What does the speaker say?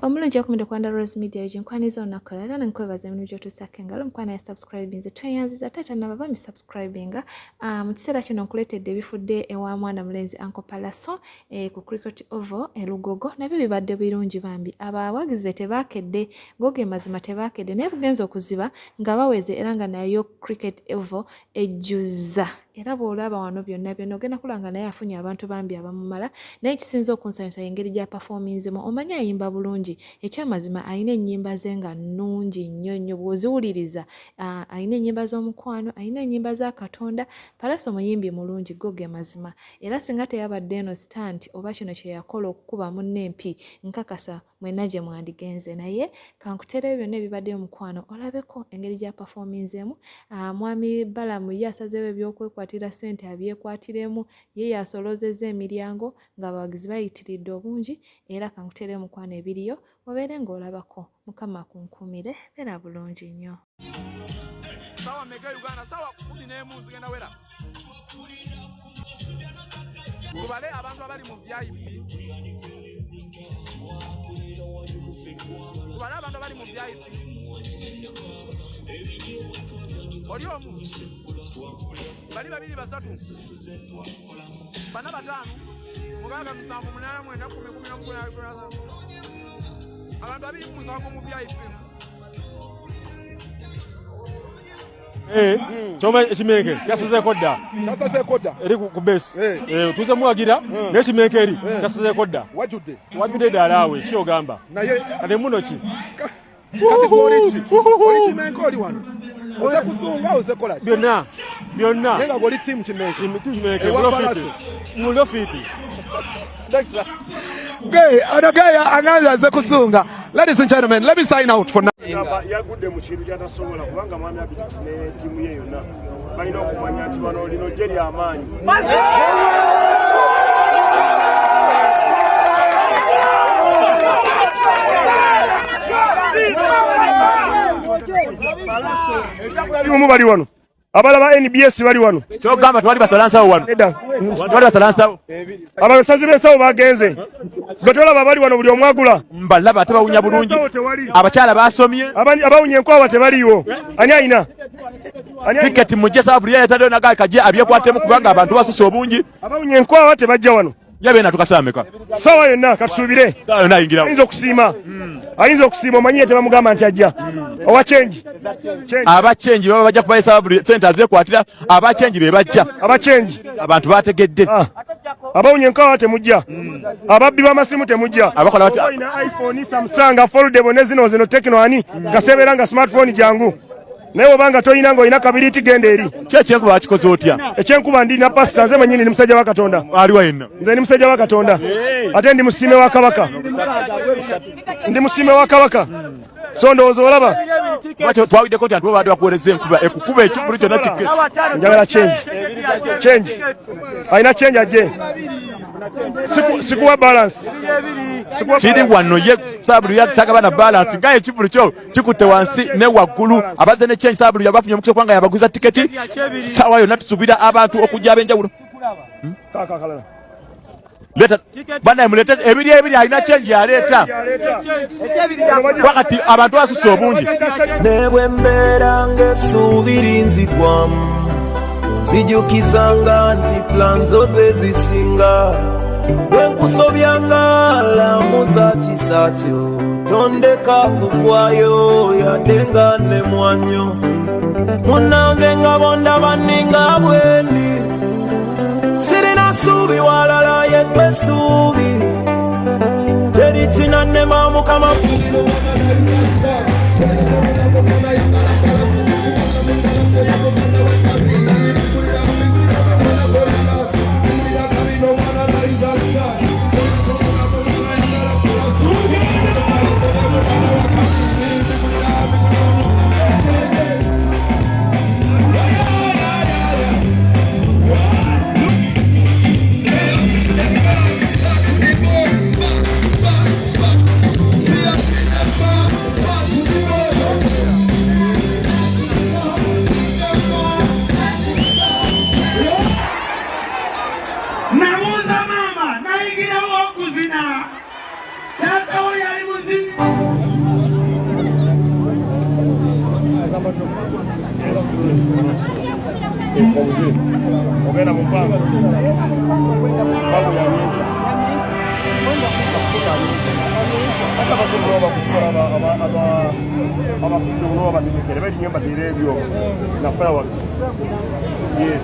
Omulungi okumide kwanda Rose Media y'enkwaniza onakola era nkwebaza emirimu gy'otuusako engalo mukwana ya subscribing ze tweyanziza tata nababa mi subscribinga mu kiseera kino nkuleetedde ebifudde ewa mwana mulenzi Uncle Pallaso ku Cricket Oval e Lugogo nabyo bibadde birungi bambi abawagizibe tebaakedde goge mazima tebaakedde naye bugenza okuziba nga baweze era nga nayo Cricket Oval ejjuza era bw'olaba wano byonna ogenda kulanga naye afunye abantu bambi abamumala naye kisinza okunsanyusa engeri gya performinzemu omanyi ayimba bulungi ekyamazima ayina ennyimba ze nga nnungi nnyo nnyo bw'oziwuliriza ayina ennyimba z'omukwano ayina ennyimba za Katonda Pallaso muyimbi mulungi goge mazima era singa teyabadde eno stand oba kino kye yakola okukuba munne empi nkakasa mwenna gye mwandigenze naye kankutereyo byonna ebibadde omukwano olabeko engeri gya performinzemu mwami Balam ye asazeewo ebyokwekwatira ssente abyekwatiremu ye yasolozezza emiryango nga abawagizi bayitiridde obungi era kankutereyo mukwano ebiriyo obeere ng'olabako mukama kunkumire beera bulungi nnyo sawa mega Uganda sawa 14 zigenda wera tubale abantu abali mu VIP tubale abantu abali mu VIP oli omu bali babiri basatu bana batano mugaga musanvu munana mwenda 10 abantu babiri musanvu mu VIP choma chimeke chasaze koda eri ku base tuze muagira ne chimeke eri chasaze koda wajude dalawe kyo gamba naye kale muno ki kati oli chimeke oli wano oze kusunga oze kola byonna nenga goli team chimeke profit Anagaya angaza kusunga. Ladies and gentlemen, let me sign out for now. Yagudde mu kintu kyatasobola kubanga mwami abitix ne timu ye yonna balina okumanya nti bano lino jeri amaanyi timu bali wano abalaba NBS bali wano kyogamba twali basalansawo wano twali basalansawo abasazi b'ensawo bagenze gatolaba bali wano buli omwagula mbalaba ate bawunya bulungi abakyala basomye abawunya enkwawa tebaliiwo ani ayina tiketi mujje saabu liya yataddeyo nagaa kajje abyekwatemu kubanga abantu basusse obungi abawunya enkwawa tebajja wano yabeena tukasaameka sawa yonna katusuubire sawa yonna ayingirawo ayinza okusiima omanyiye tebamugamba nti ajja owa change abachenji baba bajja kubayisa buli sente azekwatira abachenji be bajja abachenji abantu bategedde abawunya enkwawa temujja ababbi b'amasimu temujja abakola bati iPhone Samsung foldable ne zino Tecno ani kasebeera nga smartphone jangu naye obanga toyina ng'olina kabiriiti genda eri kyekyenkuba wakikoze otya ekyenkuba ndi na pasita nze mwenyini ndi musajja wa Katonda aliwa yenna nze ndi musajja wa Katonda ate ndi musiime wa Kabaka so ndowooza olaba twawiddeko nti antubadde bakuweereza enkuba ekukuba ekivulu kyonna kikke njagala change alina change ajje sikuwa balance kiri wano ye saabulu yatagaba na balance nga ekivulu kyo kikutte wansi ne waggulu abazze ne change saabulu yabafunye omukisa kubanga yabaguza tiketi sawa yonna tusuubira abantu okujja ab'enjawulo leta bana mulete ebiri alina change yaleeta wakati abantu basusse obungi ne bwe mbeera ng'essuubiri nzigwamu nzijukizanga nti planzo ze zisinga bwe nkusobyanga lamuza kisatyo tondeka kugwayo yadenga ne mwanyo munange nga bonda baninga bwendi sirina suubi walala yekwe suubi teri kinannema mukama uze ogenda mu mpango mpango ya nyinja hata bakuloba kukola abakuloba batekere bali nyamba tirebyo na fireworks yes